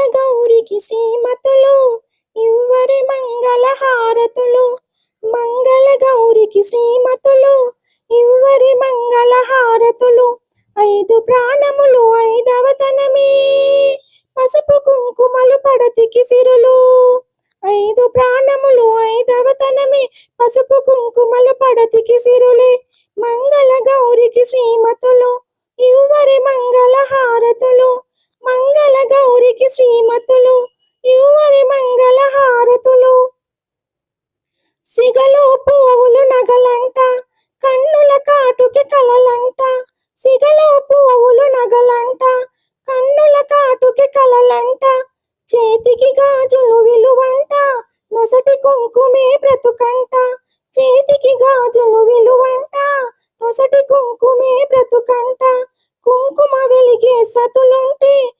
గౌరికి శ్రీమతులు ఇవ్వరి మంగళ హారతులు. మంగళ గౌరికి శ్రీమతులు ఇవ్వరి మంగళ హారతులు. ఐదు ప్రాణములు ఐదవతనమే పసుపు కుంకుమలు పడతికి సిరులు. ఐదు ప్రాణములు ఐదవతనమే పసుపు కుంకుమలు పడతికి సిరులే. మంగళ గౌరికి శ్రీమతులు ఇవ్వరి మంగళ హారతులు. మంగళ గౌరికి శ్రీమతులు ఇవ్వరి మంగళ హారతులు. సిగలో పువ్వులు నగలంట కన్నుల కాటుకి కలలంట. సిగలో పువ్వులు నగలంట కన్నుల కాటుకి కలలంట. చేతికి గాజులు విలువంట నొసటి కుంకుమే బ్రతుకంట. చేతికి గాజులు విలువంట నొసటి కుంకుమే బ్రతుకంట. కుంకుమ వెలిగే సతులుంటే